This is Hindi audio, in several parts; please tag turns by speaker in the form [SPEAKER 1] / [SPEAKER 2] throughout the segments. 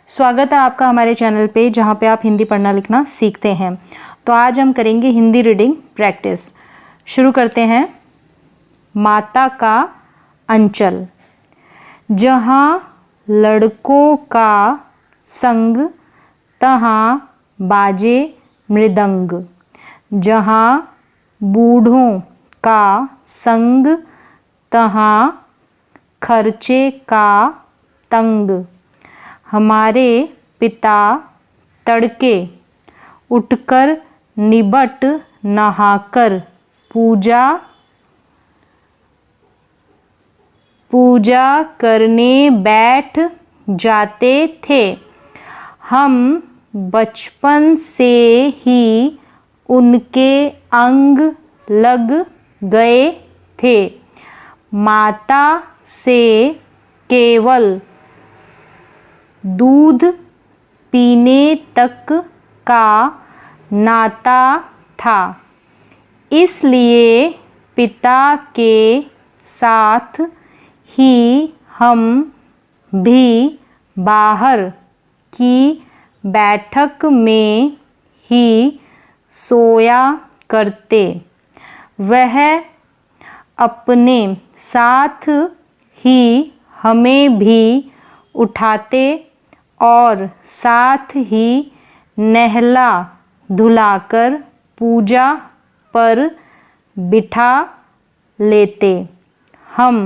[SPEAKER 1] स्वागत है आपका हमारे चैनल पे, जहाँ पे आप हिंदी पढ़ना लिखना सीखते हैं। तो आज हम करेंगे हिंदी रीडिंग प्रैक्टिस। शुरू करते हैं। माता का अंचल। जहाँ लड़कों का संग, तहाँ बाजे मृदंग। जहाँ बूढ़ों का संग, तहाँ खर्चे का तंग। हमारे पिता तड़के उठकर निबट नहाकर पूजा करने बैठ जाते थे। हम बचपन से ही उनके अंग लग गए थे। माता से केवल दूध पीने तक का नाता था, इसलिए पिता के साथ ही हम भी बाहर की बैठक में ही सोया करते। वह अपने साथ ही हमें भी उठाते और साथ ही नहला धुलाकर पूजा पर बिठा लेते। हम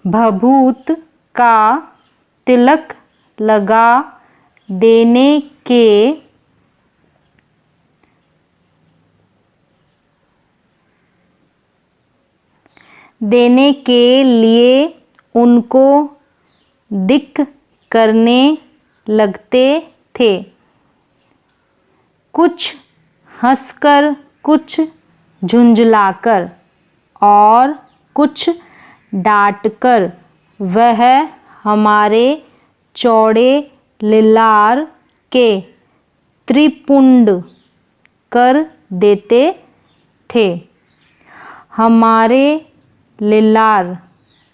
[SPEAKER 1] भभूत का तिलक लगा देने के लिए उनको दिक करने लगते थे। कुछ हंसकर, कुछ झुंझलाकर और कुछ डांटकर वह हमारे चौड़े लीलार के त्रिपुंड कर देते थे। हमारे लीलार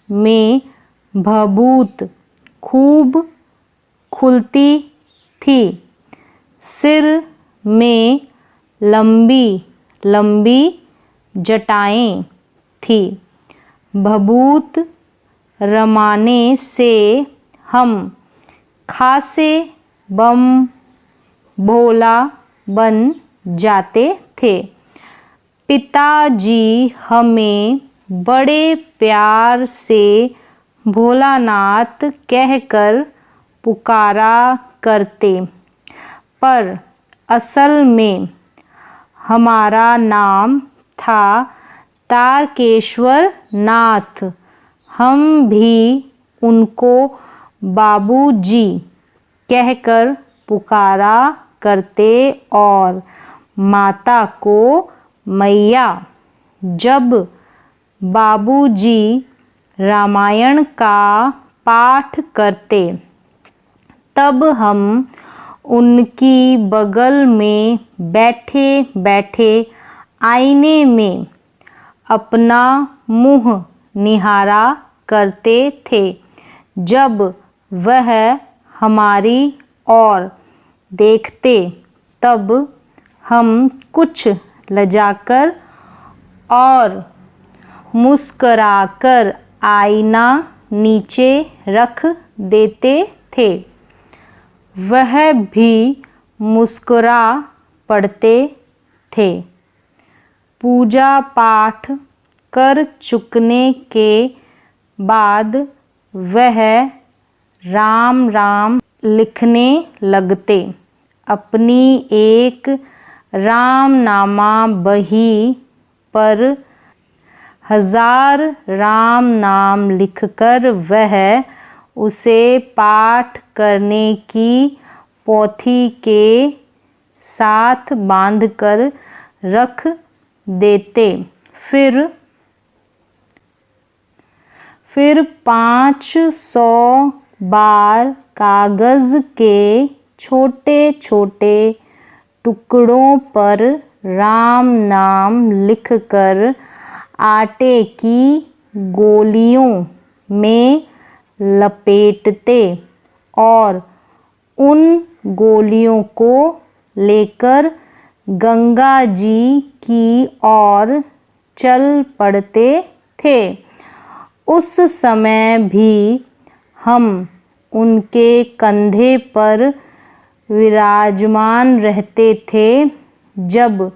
[SPEAKER 1] में भभूत खूब खुलती थी। सिर में लंबी लंबी जटाएं थी। भभूत रमाने से हम खासे बम भोला बन जाते थे। पिताजी हमें बड़े प्यार से भोलानाथ कहकर पुकारा करते, पर असल में हमारा नाम था तारकेश्वर नाथ। हम भी उनको बाबूजी कहकर पुकारा करते और माता को मैया। जब बाबूजी रामायण का पाठ करते, तब हम उनकी बगल में बैठे बैठे आईने में अपना मुँह निहारा करते थे। जब वह हमारी ओर देखते, तब हम कुछ लजाकर और मुस्कराकर आईना नीचे रख देते थे। वह भी मुस्कुरा पड़ते थे। पूजा पाठ कर चुकने के बाद वह राम राम लिखने लगते। अपनी एक रामनामा बही पर 1000 राम नाम लिखकर वह उसे पाठ करने की पोथी के साथ बांधकर रख देते। फिर 500 बार कागज़ के छोटे छोटे टुकड़ों पर राम नाम लिखकर आटे की गोलियों में लपेटते और उन गोलियों को लेकर गंगा जी की ओर चल पड़ते थे। उस समय भी हम उनके कंधे पर विराजमान रहते थे। जब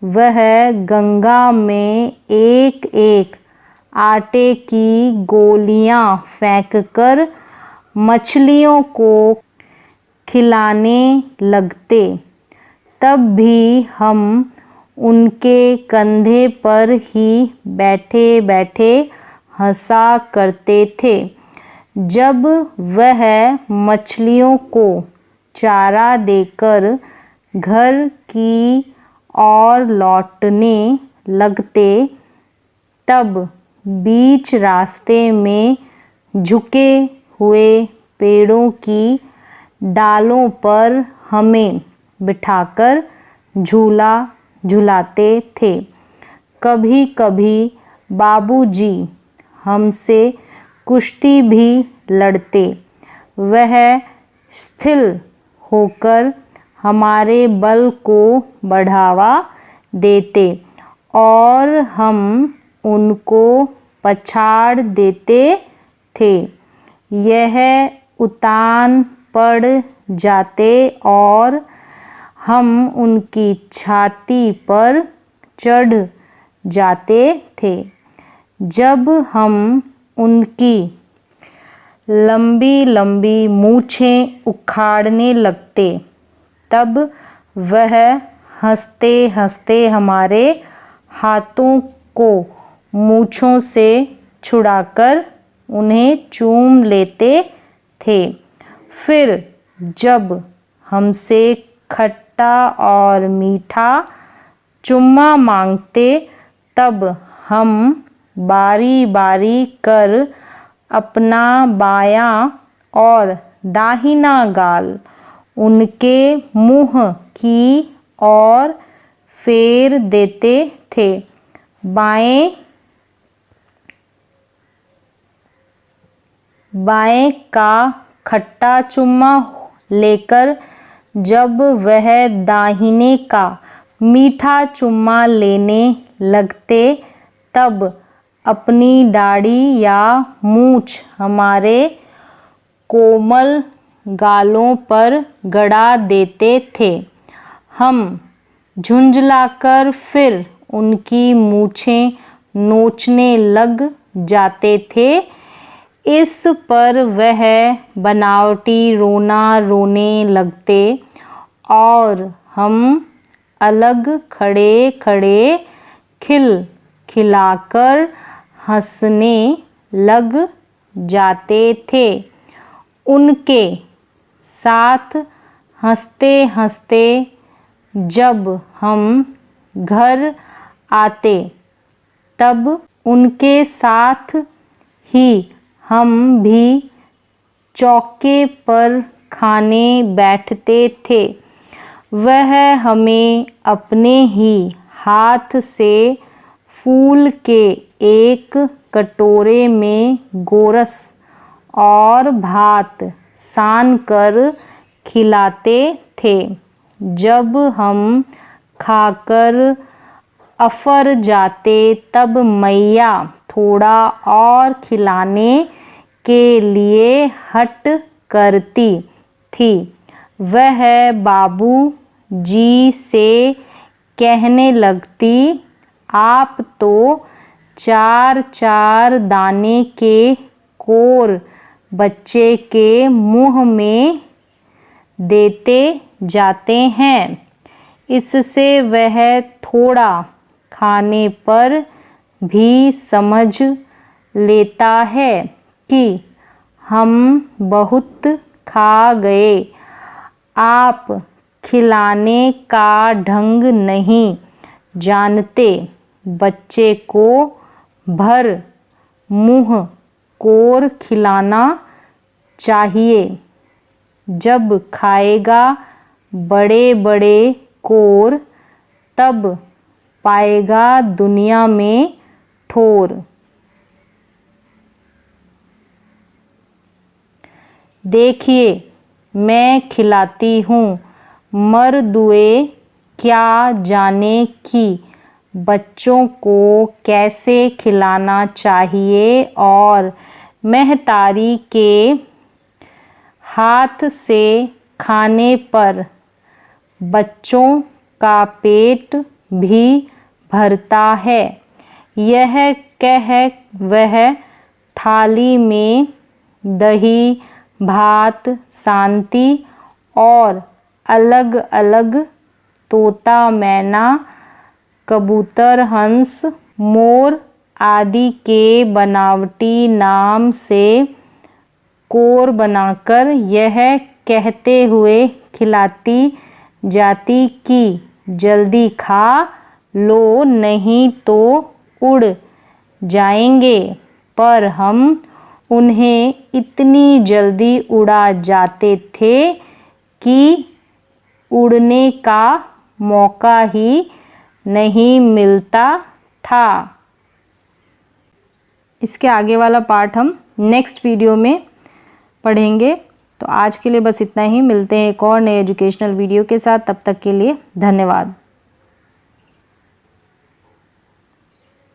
[SPEAKER 1] वह गंगा में एक एक आटे की गोलियां फेंककर मछलियों को खिलाने लगते, तब भी हम उनके कंधे पर ही बैठे बैठे हंसा करते थे। जब वह मछलियों को चारा देकर घर की ओर लौटने लगते, तब बीच रास्ते में झुके हुए पेड़ों की डालों पर हमें बिठाकर झूला झुलाते थे। कभी कभी बाबूजी हमसे कुश्ती भी लड़ते। वह स्थिर होकर हमारे बल को बढ़ावा देते और हम उनको पछाड़ देते थे। यह उतान पड़ जाते और हम उनकी छाती पर चढ़ जाते थे। जब हम उनकी लंबी लंबी मूछें उखाड़ने लगते, तब वह हंसते हंसते हमारे हाथों को मूछों से छुड़ाकर उन्हें चूम लेते थे। फिर जब हमसे खट्टा और मीठा चुम्मा मांगते, तब हम बारी बारी कर अपना बायां और दाहिना गाल उनके मुंह की ओर फेर देते थे। बाएं का खट्टा चुम्मा लेकर जब वह दाहिने का मीठा चुम्मा लेने लगते, तब अपनी दाढ़ी या मूछ हमारे कोमल गालों पर गड़ा देते थे। हम झुंझलाकर फिर उनकी मूछें नोचने लग जाते थे। इस पर वह बनावटी रोना रोने लगते और हम अलग खड़े खड़े खिलखिलाकर हंसने लग जाते थे। उनके साथ हंसते हंसते जब हम घर आते, तब उनके साथ ही हम भी चौके पर खाने बैठते थे। वह हमें अपने ही हाथ से फूल के एक कटोरे में गोरस और भात सान कर खिलाते थे। जब हम खाकर अफर जाते, तब मैया थोड़ा और खिलाने के लिए हट करती थी। वह बाबू जी से कहने लगती, आप तो 4-4 दाने के कोर बच्चे के मुंह में देते जाते हैं। इससे वह थोड़ा खाने पर भी समझ लेता है कि हम बहुत खा गए। आप खिलाने का ढंग नहीं जानते। बच्चे को भर मुंह कोर खिलाना चाहिए। जब खाएगा बड़े बड़े कोर, तब पाएगा दुनिया में ठोर। देखिए, मैं खिलाती हूँ। मर्दुए क्या जाने कि बच्चों को कैसे खिलाना चाहिए और महतारी के हाथ से खाने पर बच्चों का पेट भी भरता है। यह कह वह थाली में दही, भात, सांती और अलग अलग तोता, मैना, कबूतर, हंस, मोर आदि के बनावटी नाम से कोर बनाकर यह कहते हुए खिलाती जाती कि जल्दी खा लो नहीं तो उड़ जाएंगे, पर हम उन्हें इतनी जल्दी उड़ा जाते थे कि उड़ने का मौका ही नहीं मिलता था। इसके आगे वाला पार्ट हम नेक्स्ट वीडियो में पढ़ेंगे। तो आज के लिए बस इतना ही। मिलते हैं एक और नए एजुकेशनल वीडियो के साथ। तब तक के लिए धन्यवाद।